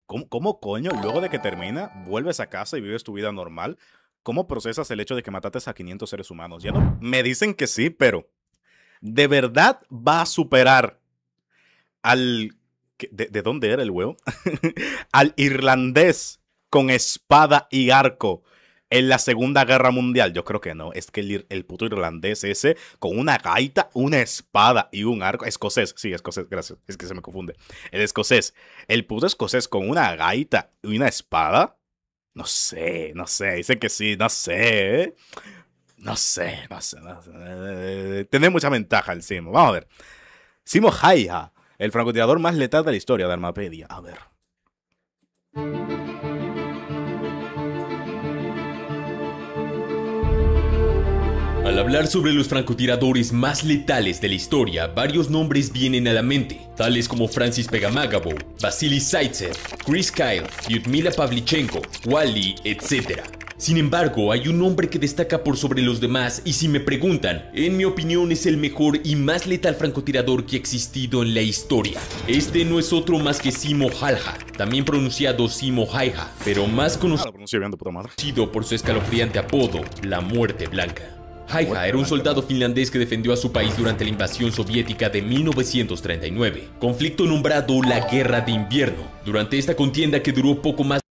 ¿Cómo coño, luego de que termina, vuelves a casa y vives tu vida normal? ¿Cómo procesas el hecho de que mataste a 500 seres humanos? Ya no, me dicen que sí, pero ¿de verdad va a superar al... ¿De dónde era el huevo? Al irlandés con espada y arco en la Segunda Guerra Mundial? Yo creo que no. Es que el puto irlandés ese con una gaita, una espada y un arco. Escocés, sí, escocés, gracias. Es que se me confunde. El escocés. El puto escocés con una gaita y una espada. No sé. Dice que sí, no sé. No sé. Tiene mucha ventaja el Simo. Vamos a ver. Simo Häyhä, el francotirador más letal de la historia de Armapedia. A ver. Al hablar sobre los francotiradores más letales de la historia, varios nombres vienen a la mente, tales como Francis Pegamagabo, Vasily Zaitsev, Chris Kyle, Lyudmila Pavlichenko, Wally, etc. Sin embargo, hay un nombre que destaca por sobre los demás y si me preguntan, en mi opinión es el mejor y más letal francotirador que ha existido en la historia. Este no es otro más que Simo Häyhä, también pronunciado Simo Häyhä, pero más conocido por su escalofriante apodo, la Muerte Blanca. Häyhä era un soldado finlandés que defendió a su país durante la invasión soviética de 1939, conflicto nombrado la Guerra de Invierno. Durante esta contienda que duró poco más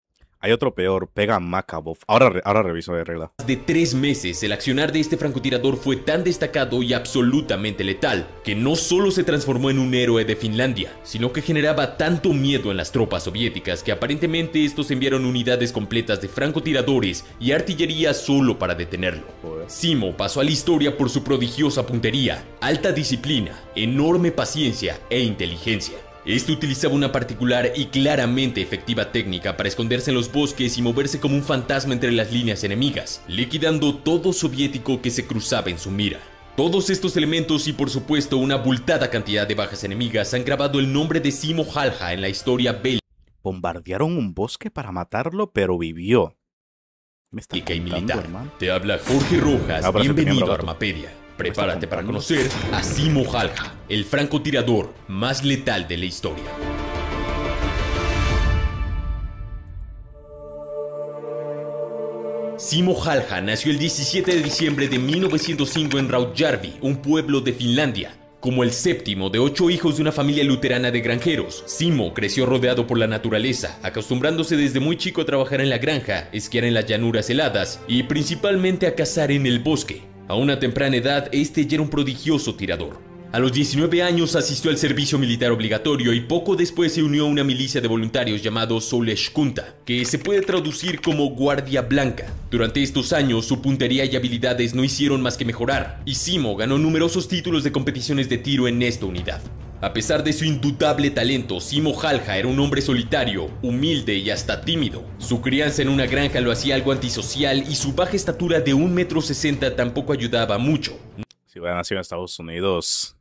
Hay otro peor, Pegamagabo. Ahora reviso de regla. de 3 meses, el accionar de este francotirador fue tan destacado y absolutamente letal, que no solo se transformó en un héroe de Finlandia, sino que generaba tanto miedo en las tropas soviéticas que aparentemente estos enviaron unidades completas de francotiradores y artillería solo para detenerlo. Simo pasó a la historia por su prodigiosa puntería, alta disciplina, enorme paciencia e inteligencia. Este utilizaba una particular y claramente efectiva técnica para esconderse en los bosques y moverse como un fantasma entre las líneas enemigas, liquidando todo soviético que se cruzaba en su mira. Todos estos elementos y por supuesto una abultada cantidad de bajas enemigas han grabado el nombre de Simo Häyhä en la historia bélica Bombardearon un bosque para matarlo, pero vivió. Me está y contando, militar. hermano. Te habla Jorge Rojas, Ah, pero se bienvenido tenía a bravato. Armapedia. Prepárate para conocer a Simo Häyhä, el francotirador más letal de la historia. Simo Häyhä nació el 17 de diciembre de 1905 en Rautjärvi, un pueblo de Finlandia. Como el séptimo de 8 hijos de una familia luterana de granjeros, Simo creció rodeado por la naturaleza, acostumbrándose desde muy chico a trabajar en la granja, esquiar en las llanuras heladas y principalmente a cazar en el bosque. A una temprana edad, este ya era un prodigioso tirador. A los 19 años asistió al servicio militar obligatorio y poco después se unió a una milicia de voluntarios llamado Souleskunta, que se puede traducir como Guardia Blanca. Durante estos años, su puntería y habilidades no hicieron más que mejorar, y Simo ganó numerosos títulos de competiciones de tiro en esta unidad. A pesar de su indudable talento, Simo Häyhä era un hombre solitario, humilde y hasta tímido. Su crianza en una granja lo hacía algo antisocial y su baja estatura de 1,60 m tampoco ayudaba mucho. Si hubiera nacido en Estados Unidos...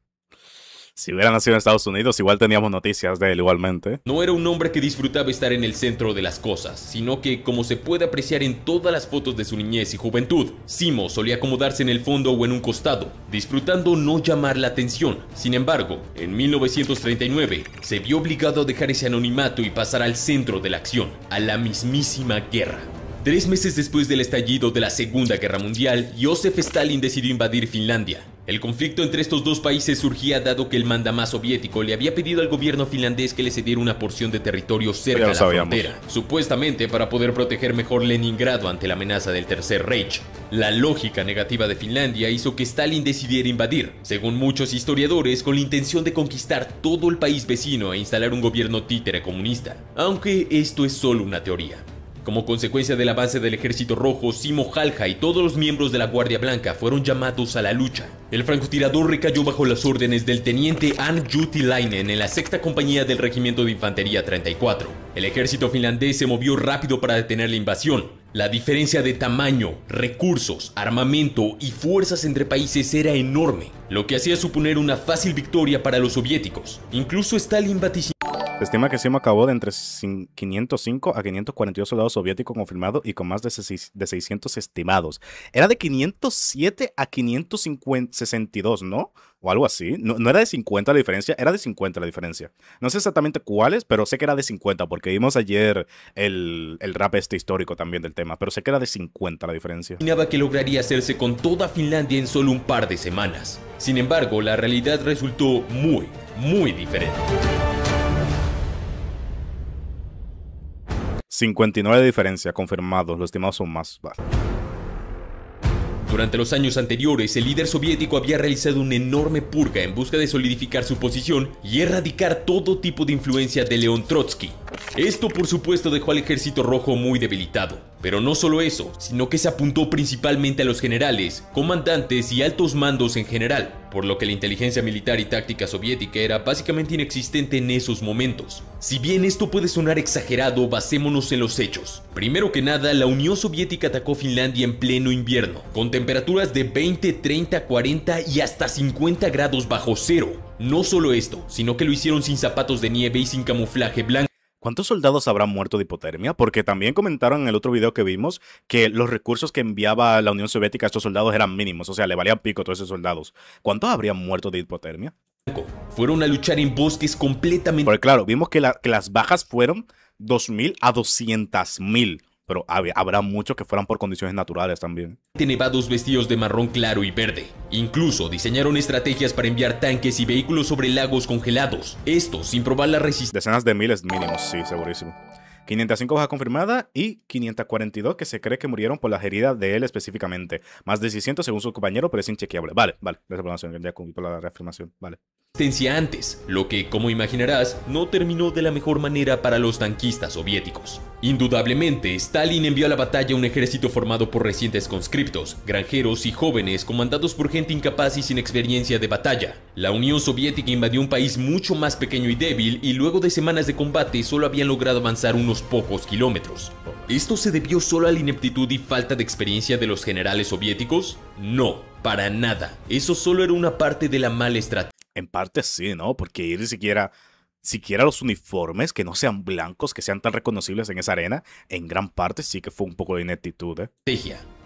igual teníamos noticias de él igualmente. No era un hombre que disfrutaba estar en el centro de las cosas, sino que, como se puede apreciar en todas las fotos de su niñez y juventud, Simo solía acomodarse en el fondo o en un costado, disfrutando no llamar la atención. Sin embargo, en 1939, se vio obligado a dejar ese anonimato y pasar al centro de la acción, a la mismísima guerra. 3 meses después del estallido de la Segunda Guerra Mundial, Joseph Stalin decidió invadir Finlandia. El conflicto entre estos dos países surgía dado que el mandamás soviético le había pedido al gobierno finlandés que le cediera una porción de territorio cerca de la frontera, supuestamente para poder proteger mejor Leningrado ante la amenaza del Tercer Reich. La lógica negativa de Finlandia hizo que Stalin decidiera invadir, según muchos historiadores, con la intención de conquistar todo el país vecino e instalar un gobierno títere comunista, aunque esto es solo una teoría. Como consecuencia del avance del Ejército Rojo, Simo Häyhä y todos los miembros de la Guardia Blanca fueron llamados a la lucha. El francotirador recayó bajo las órdenes del teniente Ann Juutilainen en la 6ª Compañía del Regimiento de Infantería 34. El ejército finlandés se movió rápido para detener la invasión. La diferencia de tamaño, recursos, armamento y fuerzas entre países era enorme, lo que hacía suponer una fácil victoria para los soviéticos. Incluso Stalin vaticinó Se estima que Simo acabó de entre 505 a 542 soldados soviéticos confirmados y con más de 600 estimados. Era de 507 a 562, ¿no? O algo así. No era de 50 la diferencia, era de 50 la diferencia. No sé exactamente cuáles, pero sé que era de 50 porque vimos ayer el rap histórico también del tema, pero sé que era de 50 la diferencia. Imaginaba que lograría hacerse con toda Finlandia en solo un par de semanas. Sin embargo, la realidad resultó muy diferente. 59 de diferencia, confirmados. Los estimados son más. Va. Durante los años anteriores, el líder soviético había realizado una enorme purga en busca de solidificar su posición y erradicar todo tipo de influencia de León Trotsky. Esto, por supuesto, dejó al ejército rojo muy debilitado. Pero no solo eso, sino que se apuntó principalmente a los generales, comandantes y altos mandos en general, por lo que la inteligencia militar y táctica soviética era básicamente inexistente en esos momentos. Si bien esto puede sonar exagerado, basémonos en los hechos. Primero que nada, la Unión Soviética atacó Finlandia en pleno invierno, con temperaturas de 20, 30, 40 y hasta 50 grados bajo cero. No solo esto, sino que lo hicieron sin zapatos de nieve y sin camuflaje blanco. ¿Cuántos soldados habrán muerto de hipotermia? Porque también comentaron en el otro video que vimos que los recursos que enviaba la Unión Soviética a estos soldados eran mínimos, o sea, le valían pico a todos esos soldados. ¿Cuántos habrían muerto de hipotermia? Fueron a luchar en bosques completamente... Porque claro, vimos que las bajas fueron 2.000 a 200.000, pero habrá muchos que fueran por condiciones naturales también. Nevados vestidos de marrón claro y verde. Incluso diseñaron estrategias para enviar tanques y vehículos sobre lagos congelados. Esto sin probar la resistencia. Decenas de miles mínimos, sí, segurísimo. 505 bajas confirmadas y 542 que se cree que murieron por las heridas de él específicamente. Más de 600 según su compañero, pero es inchequeable. Vale, la explanación, ya cumplí la reafirmación, vale. Antes, lo que, como imaginarás, no terminó de la mejor manera para los tanquistas soviéticos. Indudablemente, Stalin envió a la batalla un ejército formado por recientes conscriptos, granjeros y jóvenes comandados por gente incapaz y sin experiencia de batalla. La Unión Soviética invadió un país mucho más pequeño y débil y luego de semanas de combate solo habían logrado avanzar unos pocos kilómetros. ¿Esto se debió solo a la ineptitud y falta de experiencia de los generales soviéticos? No, para nada. Eso solo era una parte de la mala estrategia. En parte sí, ¿no? Porque ir siquiera los uniformes que no sean blancos, que sean tan reconocibles en esa arena, en gran parte sí que fue un poco de ineptitud, ¿eh?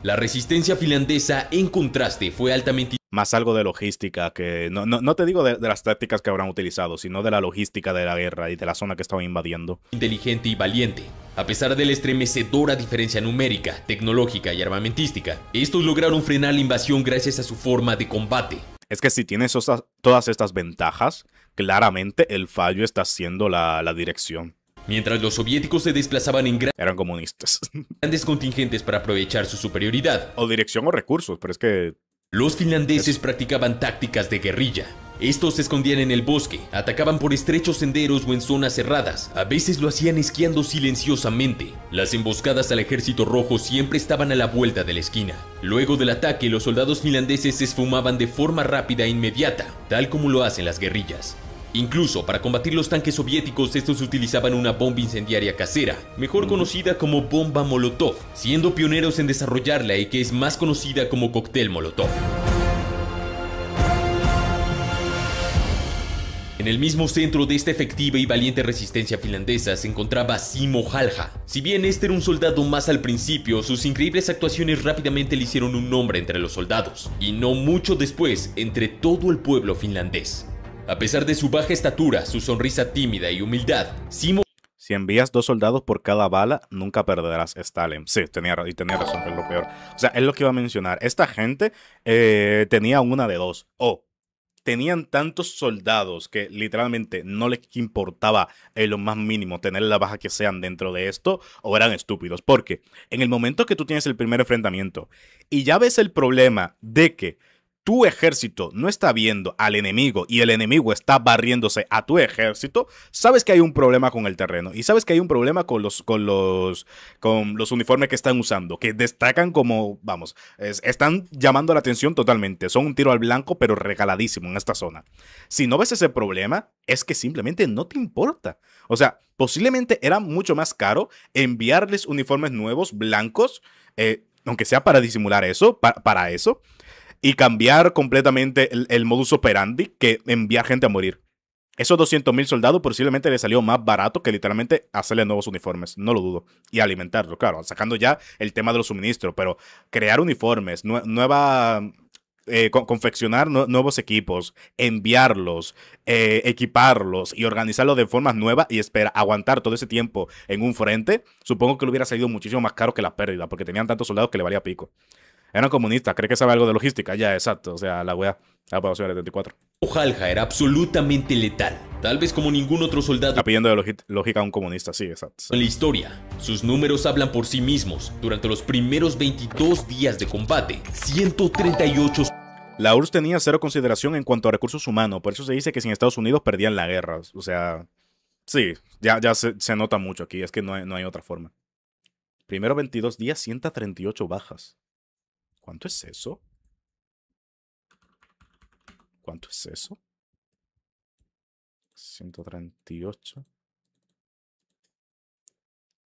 La resistencia finlandesa, en contraste, fue altamente... Más algo de logística, que no te digo de las tácticas que habrán utilizado, sino de la logística de la guerra y de la zona que estaban invadiendo. Inteligente y valiente. A pesar de la estremecedora diferencia numérica, tecnológica y armamentística, estos lograron frenar la invasión gracias a su forma de combate. Es que si tienes todas estas ventajas, claramente el fallo está siendo la dirección. Mientras los soviéticos se desplazaban en eran comunistas. Grandes contingentes para aprovechar su superioridad. O dirección o recursos, pero es que... Los finlandeses practicaban tácticas de guerrilla. Estos se escondían en el bosque, atacaban por estrechos senderos o en zonas cerradas. A veces lo hacían esquiando silenciosamente. Las emboscadas al ejército rojo siempre estaban a la vuelta de la esquina. Luego del ataque, los soldados finlandeses se esfumaban de forma rápida e inmediata, tal como lo hacen las guerrillas. Incluso para combatir los tanques soviéticos, estos utilizaban una bomba incendiaria casera, mejor conocida como bomba Molotov, siendo pioneros en desarrollarla y que es más conocida como cóctel Molotov. En el mismo centro de esta efectiva y valiente resistencia finlandesa se encontraba Simo Hällhä. Si bien este era un soldado más al principio, sus increíbles actuaciones rápidamente le hicieron un nombre entre los soldados, y no mucho después entre todo el pueblo finlandés. A pesar de su baja estatura, su sonrisa tímida y humildad, Simo... Si envías 2 soldados por cada bala, nunca perderás, Stalin. Sí, tenía razón, que es lo peor. O sea, es lo que iba a mencionar. Esta gente tenía una de dos. Tenían tantos soldados que literalmente no les importaba en lo más mínimo tener la baja que sean dentro de esto, o eran estúpidos. Porque en el momento que tú tienes el primer enfrentamiento y ya ves el problema de que tu ejército no está viendo al enemigo y el enemigo está barriéndose a tu ejército, sabes que hay un problema con el terreno y sabes que hay un problema con los uniformes que están usando, que destacan como, vamos, están llamando la atención totalmente. Son un tiro al blanco, pero regaladísimo en esta zona. Si no ves ese problema, es que simplemente no te importa. O sea, posiblemente era mucho más caro enviarles uniformes nuevos, blancos, aunque sea para disimular eso, para eso, y cambiar completamente el modus operandi que enviar gente a morir. Esos 200.000 soldados posiblemente le salió más barato que literalmente hacerle nuevos uniformes, no lo dudo. Y alimentarlo, claro, sacando ya el tema de los suministros, pero crear uniformes, confeccionar nuevos equipos, enviarlos, equiparlos y organizarlos de formas nuevas y aguantar todo ese tiempo en un frente, supongo que le hubiera salido muchísimo más caro que la pérdida, porque tenían tantos soldados que le valía pico. Era comunista, cree que sabe algo de logística, ya, exacto, o sea, la wea, la aprobación del 74. Halja era absolutamente letal, tal vez como ningún otro soldado Está pidiendo de lógica a un comunista, sí, exacto. en la historia. Sus números hablan por sí mismos. Durante los primeros 22 días de combate, 138... La URSS tenía cero consideración en cuanto a recursos humanos, por eso se dice que sin Estados Unidos perdían la guerra. O sea, sí, ya se nota mucho aquí, es que no hay otra forma. Primero 22 días, 138 bajas. ¿Cuánto es eso? ¿Cuánto es eso? 138.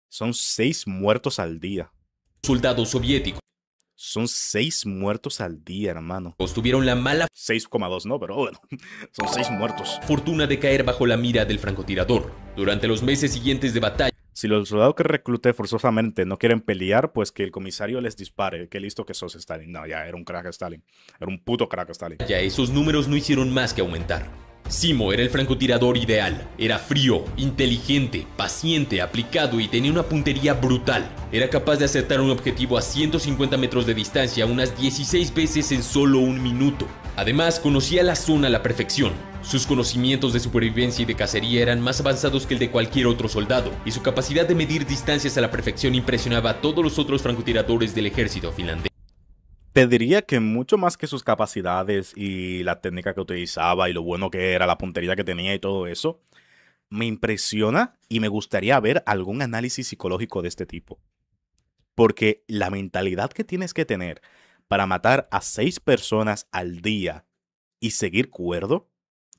Son 6 muertos al día. soldados soviéticos Son 6 muertos al día, hermano. tuvieron la mala 6,2, no, pero bueno, son 6 muertos. fortuna de caer bajo la mira del francotirador. Durante los meses siguientes de batalla, Si los soldados que recluté forzosamente no quieren pelear, pues que el comisario les dispare. Qué listo que sos, Stalin. No, ya era un crack Stalin. Era un puto crack Stalin. esos números no hicieron más que aumentar. Simo era el francotirador ideal. Era frío, inteligente, paciente, aplicado y tenía una puntería brutal. Era capaz de acertar un objetivo a 150 metros de distancia unas 16 veces en solo un minuto. Además, conocía la zona a la perfección. Sus conocimientos de supervivencia y de cacería eran más avanzados que el de cualquier otro soldado, y su capacidad de medir distancias a la perfección impresionaba a todos los otros francotiradores del ejército finlandés. Te diría que mucho más que sus capacidades y la técnica que utilizaba y lo bueno que era, la puntería que tenía y todo eso, me impresiona y me gustaría ver algún análisis psicológico de este tipo. Porque la mentalidad que tienes que tener para matar a 6 personas al día y seguir cuerdo,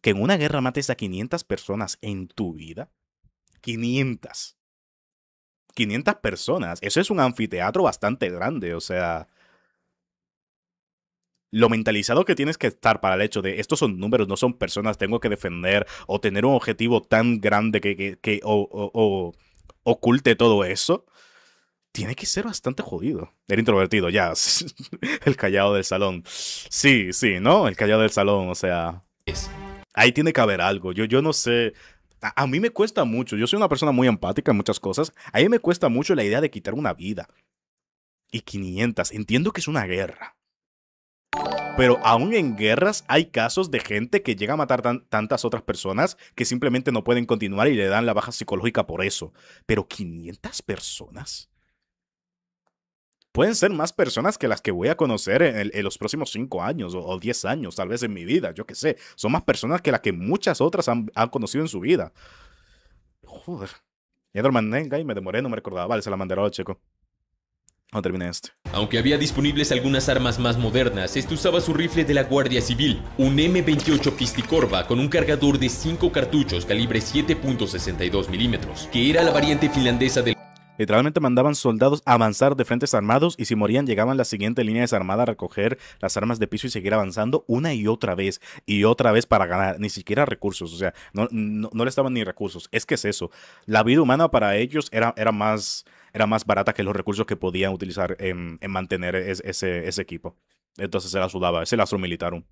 que en una guerra mates a 500 personas en tu vida, 500 personas, eso es un anfiteatro bastante grande, o sea, lo mentalizado que tienes que estar para el hecho de estos son números, no son personas, tengo que defender o tener un objetivo tan grande que oculte todo eso, tiene que ser bastante jodido. Era introvertido, ya. El callado del salón. Sí, ¿no? El callado del salón, o sea. Ahí tiene que haber algo. Yo no sé. A mí me cuesta mucho. Yo soy una persona muy empática en muchas cosas. A mí me cuesta mucho la idea de quitar una vida. Y 500. Entiendo que es una guerra. Pero aún en guerras hay casos de gente que llega a matar tantas otras personas que simplemente no pueden continuar y le dan la baja psicológica por eso. Pero 500 personas. Pueden ser más personas que las que voy a conocer en los próximos 5 años o 10 años, tal vez en mi vida, yo qué sé. Son más personas que las que muchas otras han conocido en su vida. Joder. Edelman Nenga y me demoré, no me recordaba. Vale, se la mandaré al checo. No terminé este. Aunque había disponibles algunas armas más modernas, este usaba su rifle de la Guardia Civil, un M28 Pisticorva con un cargador de 5 cartuchos calibre 7.62 milímetros, que era la variante finlandesa del... Literalmente mandaban soldados a avanzar de frentes armados y si morían llegaban a la siguiente línea desarmada a recoger las armas de piso y seguir avanzando una y otra vez para ganar, ni siquiera recursos, o sea, no les daban ni recursos, es que es eso, la vida humana para ellos era más barata que los recursos que podían utilizar en mantener ese equipo, entonces se la sudaba, se la militaron,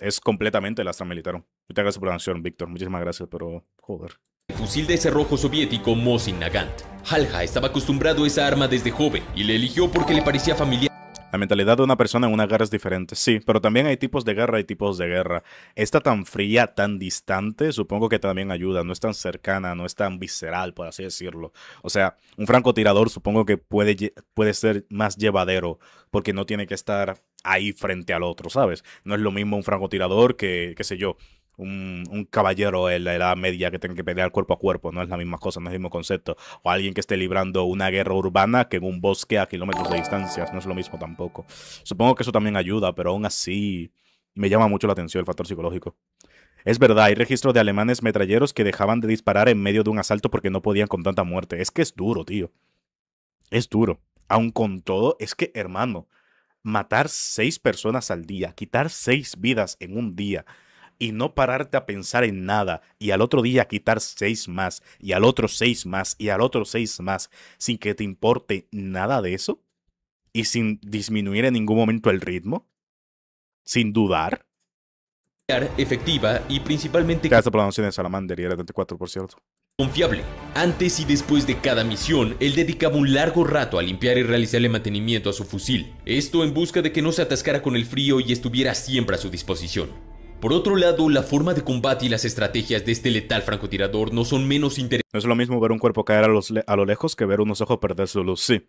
es completamente el Astra Militarum. Muchas gracias por la acción, Víctor, muchísimas gracias, pero joder. Fusil de cerrojo soviético Mosin Nagant. Halja estaba acostumbrado a esa arma desde joven y le eligió porque le parecía familiar. La mentalidad de una persona en una guerra es diferente, sí, pero también hay tipos de guerra y tipos de guerra. Esta tan fría, tan distante, supongo que también ayuda, no es tan cercana, no es tan visceral, por así decirlo. O sea, un francotirador supongo que puede ser más llevadero, porque no tiene que estar ahí frente al otro, ¿sabes? No es lo mismo un francotirador que, qué sé yo, un caballero en la Edad Media que tenga que pelear cuerpo a cuerpo, no es la misma cosa, no es el mismo concepto. O alguien que esté librando una guerra urbana que en un bosque a kilómetros de distancia, no es lo mismo tampoco. Supongo que eso también ayuda, pero aún así me llama mucho la atención el factor psicológico. Es verdad, hay registros de alemanes metralleros que dejaban de disparar en medio de un asalto porque no podían con tanta muerte. Es que es duro, tío. Es duro. Aun con todo, es que, hermano, matar 6 personas al día, quitar 6 vidas en un día y no pararte a pensar en nada, y al otro día quitar 6 más, y al otro 6 más, y al otro 6 más, sin que te importe nada de eso, y sin disminuir en ningún momento el ritmo, sin dudar. Efectiva y principalmente Esta programación de Salamander y era 34, por cierto. confiable. Antes y después de cada misión, él dedicaba un largo rato a limpiar y realizarle mantenimiento a su fusil. Esto en busca de que no se atascara con el frío y estuviera siempre a su disposición. Por otro lado, la forma de combate y las estrategias de este letal francotirador no son menos interesantes. No es lo mismo ver un cuerpo caer a lo lejos que ver unos ojos perder su luz. Sí,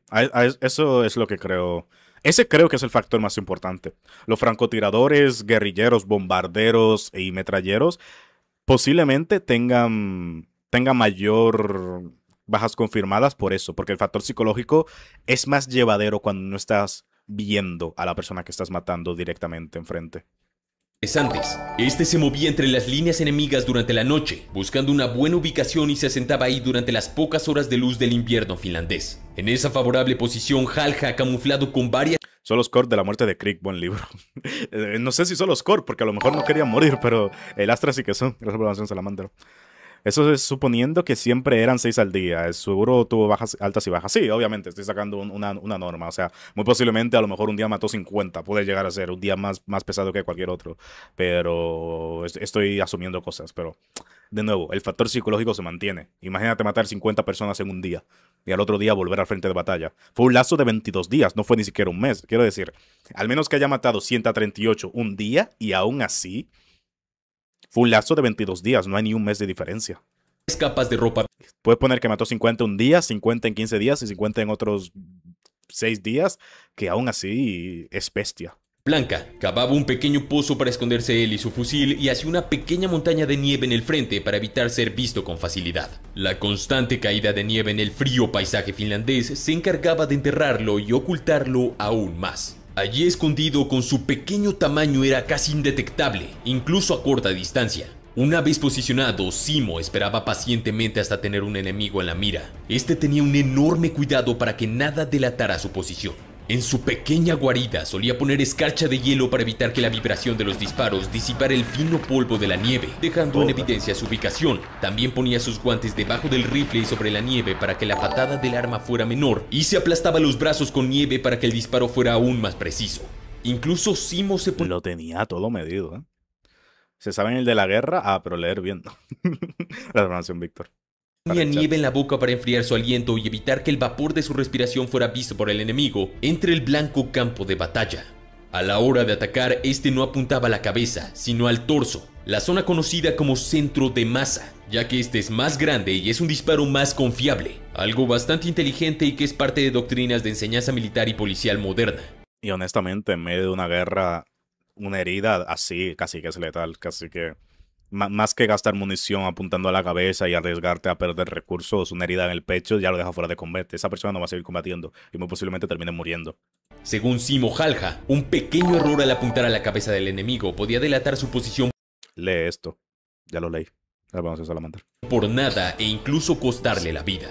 eso es lo que creo. Ese creo que es el factor más importante. Los francotiradores, guerrilleros, bombarderos y metralleros posiblemente tengan mayor bajas confirmadas por eso, porque el factor psicológico es más llevadero cuando no estás viendo a la persona que estás matando directamente enfrente. Este se movía entre las líneas enemigas durante la noche, buscando una buena ubicación y se asentaba ahí durante las pocas horas de luz del invierno finlandés. En esa favorable posición, Halja, camuflado con varias... Solo score de la muerte de Krieg, buen libro. No sé si solo score, porque a lo mejor no quería morir, pero el Astra sí que son. Gracias por la mención, Salamander. Eso es suponiendo que siempre eran 6 al día. Seguro tuvo bajas, altas y bajas. Sí, obviamente, estoy sacando una norma. O sea, muy posiblemente a lo mejor un día mató 50. Puede llegar a ser un día más pesado que cualquier otro. Pero estoy asumiendo cosas. Pero, de nuevo, el factor psicológico se mantiene. Imagínate matar 50 personas en un día y al otro día volver al frente de batalla. Fue un lazo de 22 días, no fue ni siquiera un mes. Quiero decir, al menos que haya matado 138 un día y aún así... Fue un lapso de 22 días, no hay ni un mes de diferencia. Capas de ropa. Puedes poner que mató 50 un día, 50 en 15 días y 50 en otros 6 días, que aún así es bestia. Blanca cavaba un pequeño pozo para esconderse él y su fusil y hacía una pequeña montaña de nieve en el frente para evitar ser visto con facilidad. La constante caída de nieve en el frío paisaje finlandés se encargaba de enterrarlo y ocultarlo aún más. Allí escondido con su pequeño tamaño era casi indetectable, incluso a corta distancia. Una vez posicionado, Simo esperaba pacientemente hasta tener un enemigo en la mira. Este tenía un enorme cuidado para que nada delatara su posición. En su pequeña guarida solía poner escarcha de hielo para evitar que la vibración de los disparos disipara el fino polvo de la nieve, dejando en evidencia su ubicación. También ponía sus guantes debajo del rifle y sobre la nieve para que la patada del arma fuera menor, y se aplastaba los brazos con nieve para que el disparo fuera aún más preciso. Incluso Simo se ponía... Lo tenía todo medido, ¿eh? ¿Se saben el de la guerra? Pero leer bien. La información, Víctor. Tenía nieve en la boca para enfriar su aliento y evitar que el vapor de su respiración fuera visto por el enemigo entre el blanco campo de batalla. A la hora de atacar, este no apuntaba a la cabeza, sino al torso, la zona conocida como centro de masa, ya que este es más grande y es un disparo más confiable, algo bastante inteligente y que es parte de doctrinas de enseñanza militar y policial moderna. Y honestamente, en medio de una guerra, una herida así casi que es letal, casi que... Más que gastar munición apuntando a la cabeza y arriesgarte a perder recursos, una herida en el pecho ya lo deja fuera de combate. Esa persona no va a seguir combatiendo y muy posiblemente termine muriendo. Según Simo Halja, un pequeño error al apuntar a la cabeza del enemigo podía delatar su posición. Lee esto. Ya lo leí. Ahora vamos a Salamander. Por nada e incluso costarle la vida.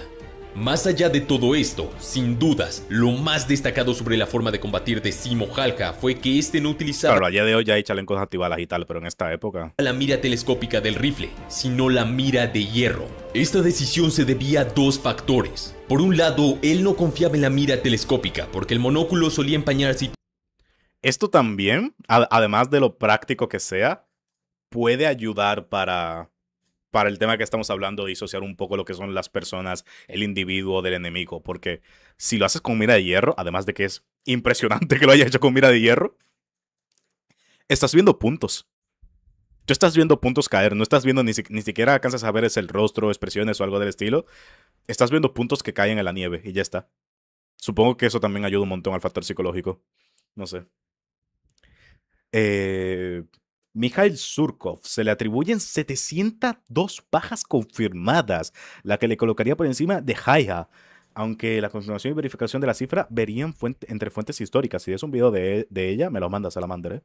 Más allá de todo esto, sin dudas, lo más destacado sobre la forma de combatir de Simo Halja fue que este no utilizaba... Claro, a día de hoy ya hay chalecos antibalas y tal, pero en esta época... la mira telescópica del rifle, sino la mira de hierro. Esta decisión se debía a dos factores. Por un lado, él no confiaba en la mira telescópica, porque el monóculo solía empañarse. Esto también, además de lo práctico que sea, puede ayudar para el tema que estamos hablando, disociar un poco lo que son las personas, el individuo del enemigo. Porque si lo haces con mira de hierro, además de que es impresionante que lo hayas hecho con mira de hierro, estás viendo puntos. Tú estás viendo puntos caer, no estás viendo ni siquiera alcanzas a ver es el rostro, expresiones o algo del estilo. Estás viendo puntos que caen en la nieve y ya está. Supongo que eso también ayuda un montón al factor psicológico. No sé. Mikhail Surkov se le atribuyen 702 bajas confirmadas, la que le colocaría por encima de Halja, aunque la confirmación y verificación de la cifra verían entre fuentes históricas. Si es un video de ella, me lo manda Salamander, ¿eh?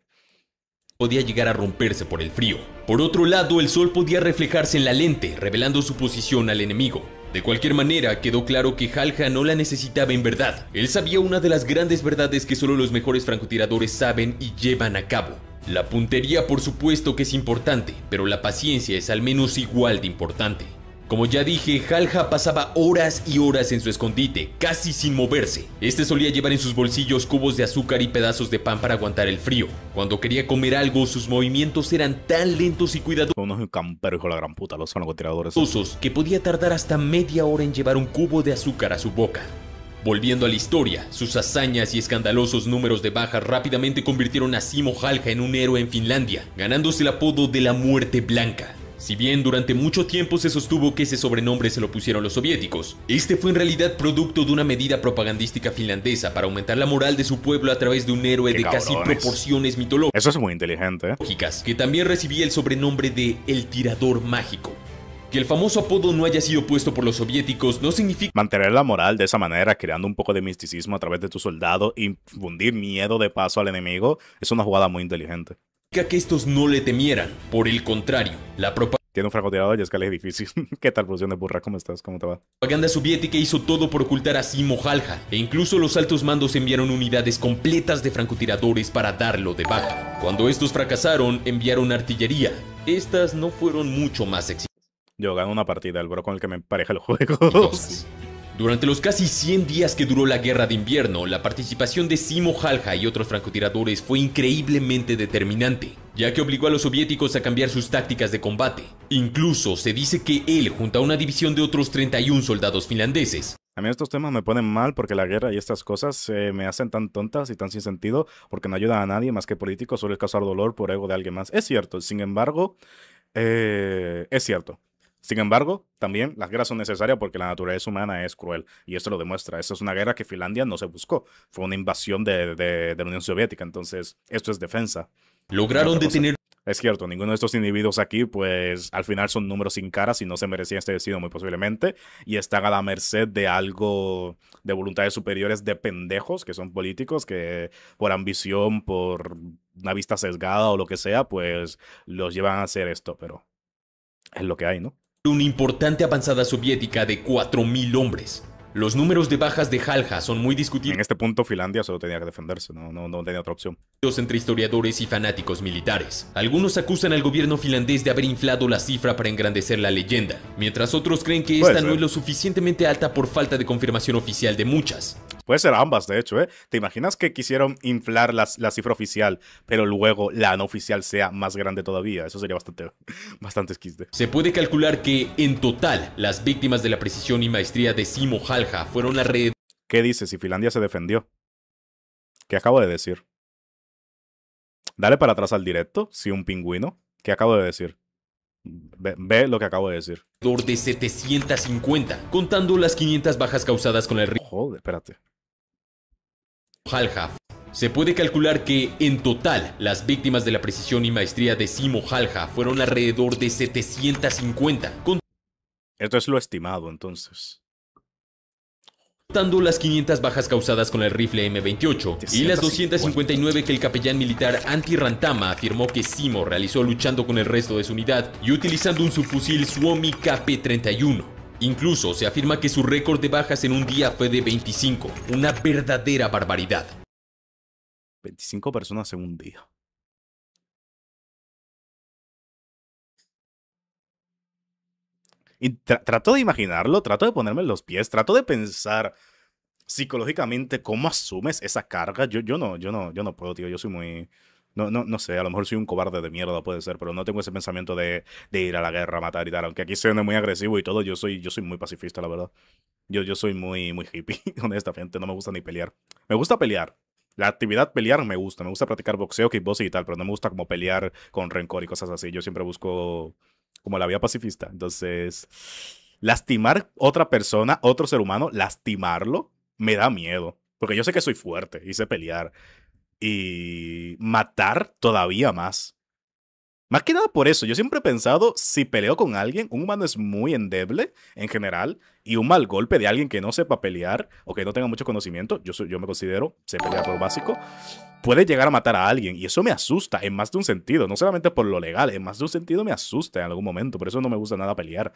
Podía llegar a romperse por el frío. Por otro lado, el sol podía reflejarse en la lente, revelando su posición al enemigo. De cualquier manera, quedó claro que Halja no la necesitaba en verdad. Él sabía una de las grandes verdades que solo los mejores francotiradores saben y llevan a cabo. La puntería por supuesto que es importante, pero la paciencia es al menos igual de importante. Como ya dije, Halja pasaba horas y horas en su escondite, casi sin moverse. Este solía llevar en sus bolsillos cubos de azúcar y pedazos de pan para aguantar el frío. Cuando quería comer algo, sus movimientos eran tan lentos y cuidadosos Son unos camperos, hijo de la gran puta, los francotiradores. que podía tardar hasta media hora en llevar un cubo de azúcar a su boca. Volviendo a la historia, sus hazañas y escandalosos números de bajas rápidamente convirtieron a Simo Halja en un héroe en Finlandia, ganándose el apodo de la Muerte Blanca. Si bien durante mucho tiempo se sostuvo que ese sobrenombre se lo pusieron los soviéticos, este fue en realidad producto de una medida propagandística finlandesa para aumentar la moral de su pueblo a través de un héroe de casi proporciones mitológicas. Eso es muy inteligente, ¿eh? Que también recibía el sobrenombre de El Tirador Mágico. Que el famoso apodo no haya sido puesto por los soviéticos no significa mantener la moral de esa manera, creando un poco de misticismo a través de tu soldado, infundir miedo de paso al enemigo, es una jugada muy inteligente. que estos no le temieran. Por el contrario, la Tiene un francotirador y es que le es difícil. ¿Qué tal, producción de burra? ¿Cómo estás? ¿Cómo te va? propaganda soviética hizo todo por ocultar a Simo Halja, e incluso los altos mandos enviaron unidades completas de francotiradores para darlo de baja. Cuando estos fracasaron, enviaron artillería. Estas no fueron mucho más exitosas. Yo gano una partida, el bro con el que me empareja el juego. Sí. Durante los casi 100 días que duró la guerra de invierno, la participación de Simo Halja y otros francotiradores fue increíblemente determinante, ya que obligó a los soviéticos a cambiar sus tácticas de combate. Incluso se dice que él, junto a una división de otros 31 soldados finlandeses, A mí estos temas me ponen mal porque la guerra y estas cosas me hacen tan tontas y tan sin sentido porque no ayudan a nadie más que políticos, solo es causar dolor por ego de alguien más. Es cierto, sin embargo, es cierto. Sin embargo, también las guerras son necesarias porque la naturaleza humana es cruel y esto lo demuestra. Esta es una guerra que Finlandia no se buscó, fue una invasión de la Unión Soviética, entonces esto es defensa. lograron detener. Es cierto, ninguno de estos individuos aquí, pues al final son números sin caras y no se merecían este destino muy posiblemente y están a la merced de algo de voluntades superiores de pendejos que son políticos que por ambición, por una vista sesgada o lo que sea, pues los llevan a hacer esto, pero es lo que hay, ¿no? Una importante avanzada soviética de 4.000 hombres. Los números de bajas de Halja son muy discutidos En este punto Finlandia solo tenía que defenderse, no tenía otra opción. entre historiadores y fanáticos militares. Algunos acusan al gobierno finlandés de haber inflado la cifra para engrandecer la leyenda, mientras otros creen que esta no es lo suficientemente alta por falta de confirmación oficial de muchas. Puede ser ambas, de hecho, ¿eh? ¿Te imaginas que quisieron inflar la cifra oficial, pero luego la no oficial sea más grande todavía? Eso sería bastante esquiste. Se puede calcular que, en total, las víctimas de la precisión y maestría de Simo Halja fueron alrededor. ¿Qué dices si Finlandia se defendió? ¿Qué acabo de decir? Dale para atrás al directo, si un pingüino. ¿Qué acabo de decir? Ve lo que acabo de decir. De 750, contando las 500 bajas causadas con el río Joder, espérate. Halja. Se puede calcular que, en total, las víctimas de la precisión y maestría de Simo Halja fueron alrededor de 750, Esto es lo estimado, entonces. contando las 500 bajas causadas con el rifle M28 y las 259 que el capellán militar Antti Rantama afirmó que Simo realizó luchando con el resto de su unidad y utilizando un subfusil Suomi KP-31. Incluso se afirma que su récord de bajas en un día fue de 25, una verdadera barbaridad. 25 personas en un día. Y trato de imaginarlo, trato de ponerme en los pies, trato de pensar psicológicamente cómo asumes esa carga. Yo no puedo, tío. Yo soy muy... No sé, a lo mejor soy un cobarde de mierda, puede ser, pero no tengo ese pensamiento de ir a la guerra, matar y tal. Aunque aquí suene muy agresivo y todo, yo soy muy pacifista, la verdad. Yo soy muy hippie, honestamente. No me gusta ni pelear. Me gusta pelear. La actividad pelear me gusta practicar boxeo, kickboxing y tal, pero no me gusta como pelear con rencor y cosas así. Yo siempre busco como la vía pacifista. Entonces, lastimar otra persona, otro ser humano, lastimarlo, me da miedo. Porque yo sé que soy fuerte y sé pelear. Y matar todavía más. Más que nada por eso, yo siempre he pensado, si peleo con alguien, un humano es muy endeble en general, y un mal golpe de alguien que no sepa pelear o que no tenga mucho conocimiento, yo me considero, sé pelear por lo básico, puede llegar a matar a alguien, y eso me asusta en más de un sentido, no solamente por lo legal, en más de un sentido me asusta en algún momento, por eso no me gusta nada pelear.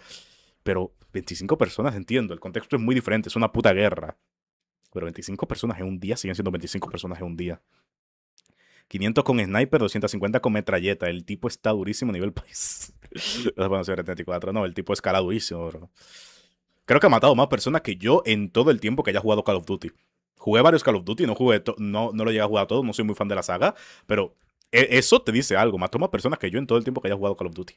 Pero 25 personas, entiendo, el contexto es muy diferente, es una puta guerra. Pero 25 personas en un día siguen siendo 25 personas en un día. 500 con sniper, 250 con metralleta. El tipo está durísimo a nivel país. Bueno, 74. No, el tipo escala durísimo, bro. Creo que ha matado más personas que yo en todo el tiempo que haya jugado Call of Duty. Jugué varios Call of Duty, no lo llegué a jugar todo, no soy muy fan de la saga, pero eso te dice algo. Mató más personas que yo en todo el tiempo que haya jugado Call of Duty.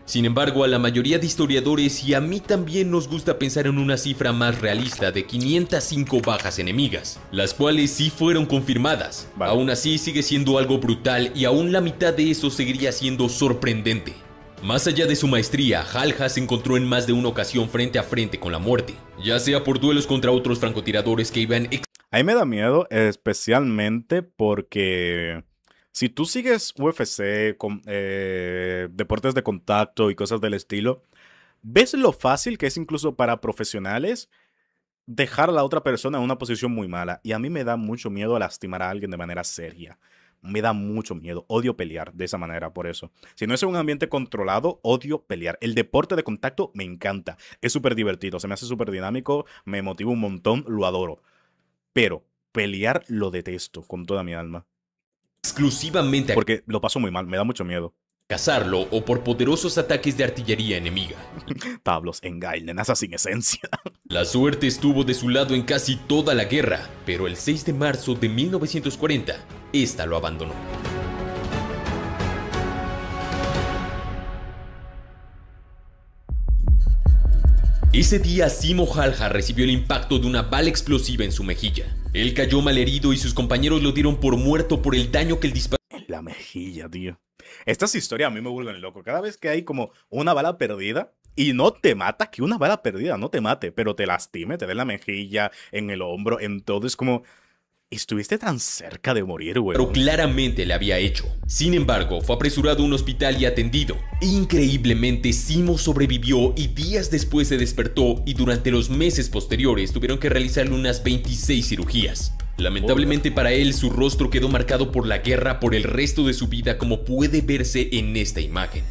Sin embargo, a la mayoría de historiadores y a mí también nos gusta pensar en una cifra más realista de 505 bajas enemigas, las cuales sí fueron confirmadas. Vale. Aún así sigue siendo algo brutal y aún la mitad de eso seguiría siendo sorprendente. Más allá de su maestría, Halja se encontró en más de una ocasión frente a frente con la muerte, ya sea por duelos contra otros francotiradores que iban... A mí me da miedo, especialmente porque si tú sigues UFC, deportes de contacto y cosas del estilo, ves lo fácil que es incluso para profesionales dejar a la otra persona en una posición muy mala. Y a mí me da mucho miedo lastimar a alguien de manera seria. Me da mucho miedo. Odio pelear de esa manera, por eso. Si no es en un ambiente controlado, odio pelear. El deporte de contacto me encanta. Es súper divertido, se me hace súper dinámico, me motiva un montón, lo adoro. Pero pelear lo detesto con toda mi alma. exclusivamente a Porque lo paso muy mal, me da mucho miedo. cazarlo o por poderosos ataques de artillería enemiga. Tablos, engañen, sin esencia. La suerte estuvo de su lado en casi toda la guerra, pero el 6 de marzo de 1940, esta lo abandonó. Ese día Simo Halja recibió el impacto de una bala explosiva en su mejilla. Él cayó malherido y sus compañeros lo dieron por muerto por el daño que el disparo En la mejilla, tío. Estas historias a mí me vuelven loco. Cada vez que hay como una bala perdida y no te mata, que una bala perdida no te mate, pero te lastime, te dé en la mejilla, en el hombro, en todo. Es como, estuviste tan cerca de morir, güey. claramente le había hecho. Sin embargo, fue apresurado a un hospital y atendido. Increíblemente, Simo sobrevivió y días después se despertó y durante los meses posteriores tuvieron que realizarle unas 26 cirugías. Lamentablemente para él, su rostro quedó marcado por la guerra por el resto de su vida, como puede verse en esta imagen.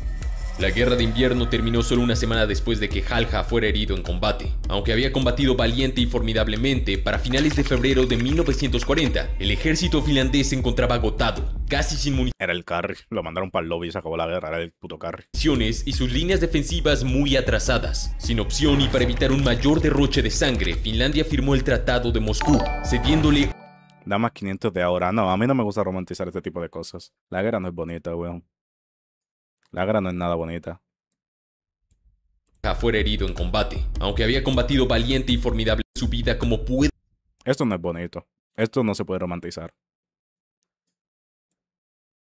La guerra de invierno terminó solo una semana después de que Halja fuera herido en combate. Aunque había combatido valiente y formidablemente, para finales de febrero de 1940, el ejército finlandés se encontraba agotado, casi sin Era el carry, lo mandaron para el lobby y se acabó la guerra, era el puto carry. municiones y sus líneas defensivas muy atrasadas. Sin opción y para evitar un mayor derroche de sangre, Finlandia firmó el Tratado de Moscú, cediéndole Da más 500 de ahora. No, a mí no me gusta romantizar este tipo de cosas. La guerra no es bonita, weón. La guerra no es nada bonita. fuera herido en combate. Aunque había combatido valiente y formidable en su vida, como puede... Esto no es bonito. Esto no se puede romantizar.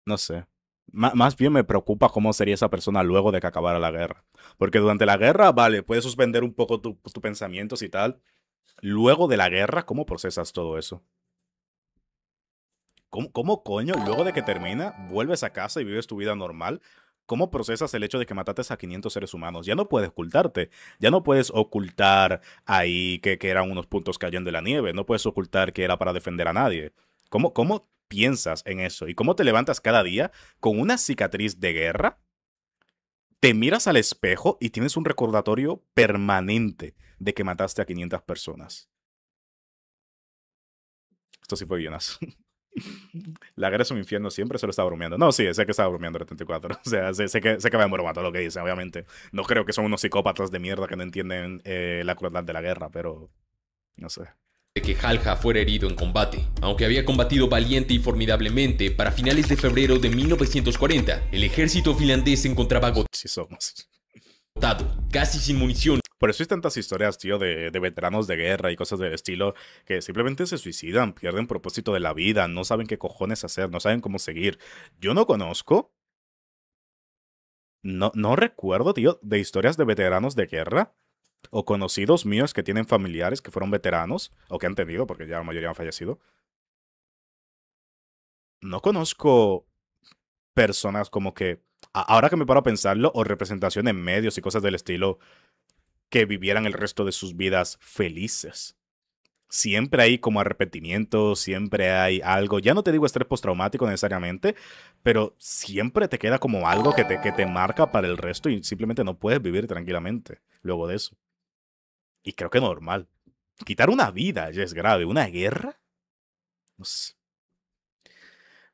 No sé. Más bien me preocupa cómo sería esa persona luego de que acabara la guerra. Porque durante la guerra, vale, puedes suspender un poco tus pensamientos y tal. Luego de la guerra, ¿cómo procesas todo eso? ¿Cómo coño, luego de que termina, vuelves a casa y vives tu vida normal? ¿Cómo procesas el hecho de que mataste a 500 seres humanos? Ya no puedes ocultarte. Ya no puedes ocultar ahí que eran unos puntos cayendo en la nieve. No puedes ocultar que era para defender a nadie. ¿Cómo piensas en eso? ¿Y cómo te levantas cada día con una cicatriz de guerra? Te miras al espejo y tienes un recordatorio permanente de que mataste a 500 personas. Esto sí fue bienazo. La guerra es un infierno, siempre se lo estaba bromeando. No, sí, sé que estaba bromeando el 74. O sea, sé que va en broma todo lo que dice, obviamente. No creo que son unos psicópatas de mierda que no entienden la crueldad de la guerra, pero no sé. de que Halja fuera herido en combate. Aunque había combatido valiente y formidablemente, para finales de febrero de 1940, el ejército finlandés se encontraba Sí somos. agotado, casi sin munición. Por eso hay tantas historias, tío, de veteranos de guerra y cosas del estilo que simplemente se suicidan, pierden propósito de la vida, no saben qué cojones hacer, no saben cómo seguir. Yo no conozco, no recuerdo, tío, de historias de veteranos de guerra o conocidos míos que tienen familiares que fueron veteranos o que han tenido, porque ya la mayoría han fallecido. No conozco personas como que, ahora que me paro a pensarlo, o representación en medios y cosas del estilo, que vivieran el resto de sus vidas felices. Siempre hay como arrepentimiento, siempre hay algo, ya no te digo estrés postraumático necesariamente, pero siempre te queda como algo que te marca para el resto y simplemente no puedes vivir tranquilamente luego de eso. Y creo que normal. Quitar una vida ya es grave, una guerra. No sé.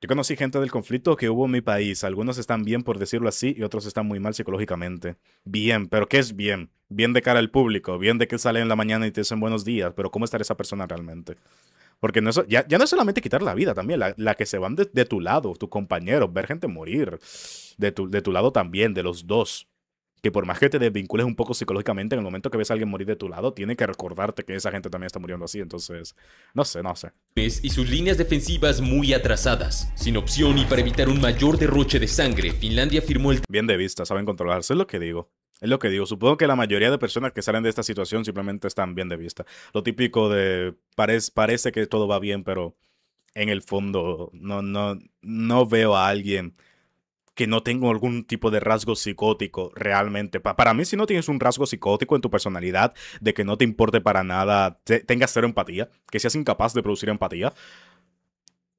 Yo conocí gente del conflicto que hubo en mi país. Algunos están bien, por decirlo así, y otros están muy mal psicológicamente. Bien, pero ¿qué es bien? Bien de cara al público, bien de que salen en la mañana y te dicen buenos días, pero ¿cómo estará esa persona realmente? Porque no es, ya no es solamente quitar la vida también, la que se van de tu lado, tu compañero, ver gente morir, de tu lado también, de los dos. Que por más que te desvincules un poco psicológicamente, en el momento que ves a alguien morir de tu lado, tiene que recordarte que esa gente también está muriendo así. Entonces, no sé, no sé. y sus líneas defensivas muy atrasadas. Sin opción y para evitar un mayor derroche de sangre, Finlandia firmó el Bien de vista, saben controlarse, es lo que digo. Es lo que digo. Supongo que la mayoría de personas que salen de esta situación simplemente están bien de vista. Lo típico de parece que todo va bien, pero en el fondo no veo a alguien que no tenga algún tipo de rasgo psicótico realmente. Para mí, si no tienes un rasgo psicótico en tu personalidad, de que no te importe para nada, tengas cero empatía, que seas incapaz de producir empatía,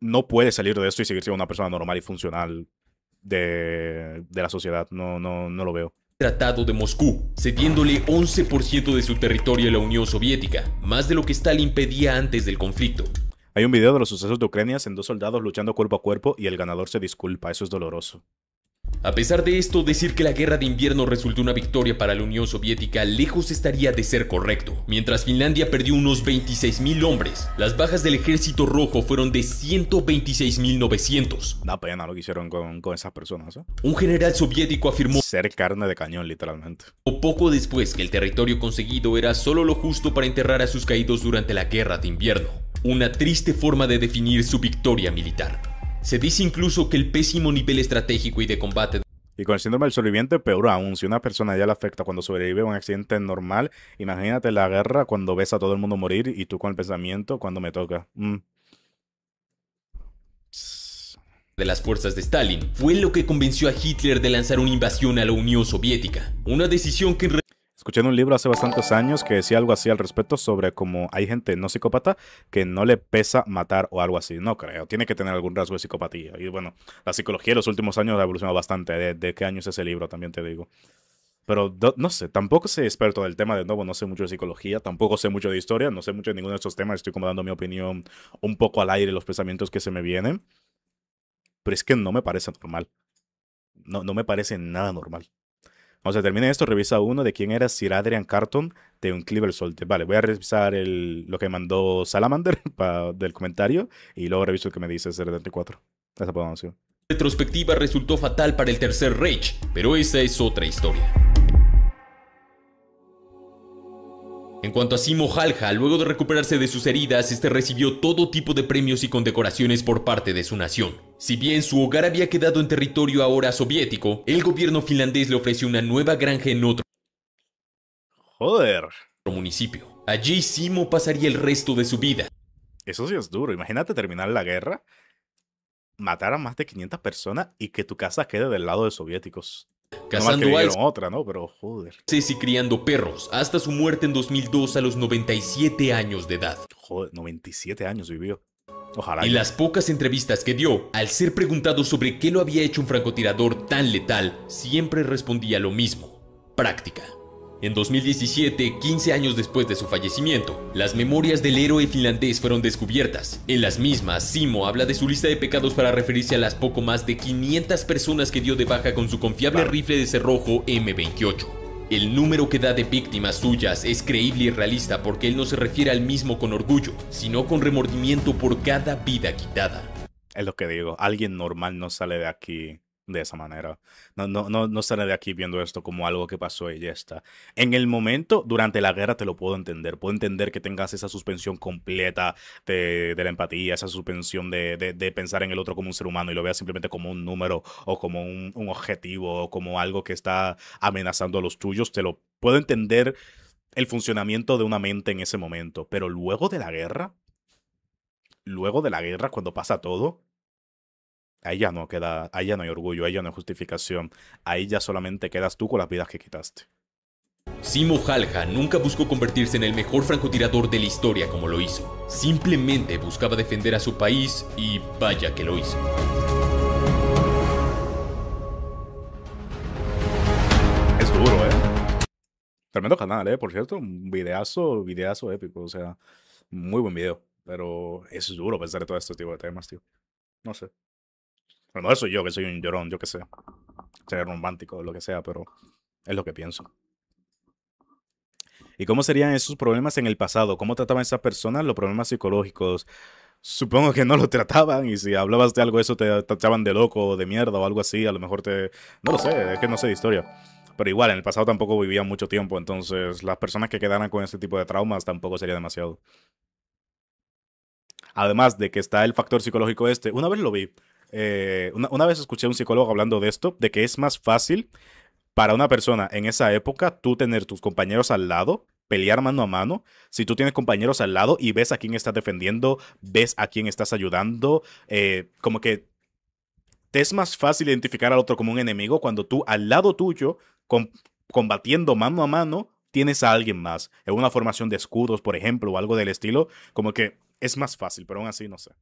no puedes salir de esto y seguir siendo una persona normal y funcional de la sociedad. No lo veo. Tratado de Moscú, cediéndole 11% de su territorio a la Unión Soviética, más de lo que Stalin pedía antes del conflicto. Hay un video de los sucesos de Ucrania en dos soldados luchando cuerpo a cuerpo y el ganador se disculpa. Eso es doloroso. A pesar de esto, decir que la guerra de invierno resultó una victoria para la Unión Soviética lejos estaría de ser correcto. Mientras Finlandia perdió unos 26.000 hombres, las bajas del ejército rojo fueron de 126.900. Da pena lo que hicieron con esas personas, ¿eh? Un general soviético afirmó Ser carne de cañón, literalmente. poco después que el territorio conseguido era solo lo justo para enterrar a sus caídos durante la guerra de invierno. Una triste forma de definir su victoria militar. Se dice incluso que el pésimo nivel estratégico y de combate Y con el síndrome del sobreviviente, peor aún. Si una persona ya le afecta cuando sobrevive a un accidente normal, imagínate la guerra cuando ves a todo el mundo morir y tú con el pensamiento cuando me toca. de las fuerzas de Stalin fue lo que convenció a Hitler de lanzar una invasión a la Unión Soviética. Una decisión que Escuché en un libro hace bastantes años que decía algo así al respecto sobre cómo hay gente no psicópata que no le pesa matar o algo así. No creo. Tiene que tener algún rasgo de psicopatía. Y bueno, la psicología en los últimos años ha evolucionado bastante. ¿De qué año es ese libro? También te digo. Pero no sé, tampoco soy experto del tema, de nuevo, no sé mucho de psicología, tampoco sé mucho de historia, no sé mucho de ninguno de estos temas, estoy como dando mi opinión un poco al aire, los pensamientos que se me vienen, pero es que no me parece normal, no me parece nada normal. Cuando se termine esto, revisa uno de quién era Sir Adrian Carton de un Cleaver Solte. Vale, voy a revisar lo que mandó Salamander del comentario y luego reviso el que me dice 74. Esa programación. retrospectiva resultó fatal para el Tercer Reich, pero esa es otra historia. En cuanto a Simo Halja, luego de recuperarse de sus heridas, este recibió todo tipo de premios y condecoraciones por parte de su nación. Si bien su hogar había quedado en territorio ahora soviético, el gobierno finlandés le ofreció una nueva granja en otro Joder. municipio. Allí Simo pasaría el resto de su vida. Eso sí es duro. Imagínate terminar la guerra, matar a más de 500 personas y que tu casa quede del lado de soviéticos. No más que Cazando vinieron alces otra, ¿no? Pero joder. y criando perros, hasta su muerte en 2002 a los 97 años de edad. Joder, 97 años vivió. Ojalá. En yo- las pocas entrevistas que dio, al ser preguntado sobre qué lo había hecho un francotirador tan letal, siempre respondía lo mismo: práctica. En 2017, 15 años después de su fallecimiento, las memorias del héroe finlandés fueron descubiertas. En las mismas, Simo habla de su lista de pecados para referirse a las poco más de 500 personas que dio de baja con su confiable rifle de cerrojo M28. El número que da de víctimas suyas es creíble y realista porque él no se refiere al mismo con orgullo, sino con remordimiento por cada vida quitada. Es lo que digo. Alguien normal no sale de aquí de esa manera. No sale de aquí viendo esto como algo que pasó y ya está. En el momento, durante la guerra, te lo puedo entender. Puedo entender que tengas esa suspensión completa de la empatía, esa suspensión de pensar en el otro como un ser humano y lo veas simplemente como un número o como un objetivo o como algo que está amenazando a los tuyos. Te lo puedo entender el funcionamiento de una mente en ese momento. Pero luego de la guerra, cuando pasa todo, ahí ya no queda, ahí ya no hay orgullo, ahí ya no hay justificación, ahí ya solamente quedas tú con las vidas que quitaste. Simo Halja nunca buscó convertirse en el mejor francotirador de la historia como lo hizo. Simplemente buscaba defender a su país y vaya que lo hizo. Es duro, ¿eh? Tremendo canal, ¿eh? Por cierto, un videazo épico, o sea, muy buen video. Pero es duro pensar en todo este tipo de temas, tío. No sé. Bueno, eso yo, que soy un llorón, yo qué sé. Ser romántico o lo que sea, pero es lo que pienso. ¿Y cómo serían esos problemas en el pasado? ¿Cómo trataban esas personas los problemas psicológicos? Supongo que no lo trataban y si hablabas de algo eso te tachaban de loco o de mierda o algo así, a lo mejor te... No lo sé, es que no sé de historia. Pero igual, en el pasado tampoco vivían mucho tiempo, entonces las personas que quedaran con ese tipo de traumas tampoco sería demasiado. Además de que está el factor psicológico este, una vez lo vi, una vez escuché a un psicólogo hablando de esto, de que es más fácil para una persona en esa época, tú tener tus compañeros al lado, pelear mano a mano, si tú tienes compañeros al lado y ves a quién estás defendiendo, ves a quién estás ayudando, como que te es más fácil identificar al otro como un enemigo cuando tú al lado tuyo, com combatiendo mano a mano, tienes a alguien más, en una formación de escudos, por ejemplo, o algo del estilo, como que es más fácil, pero aún así no sé.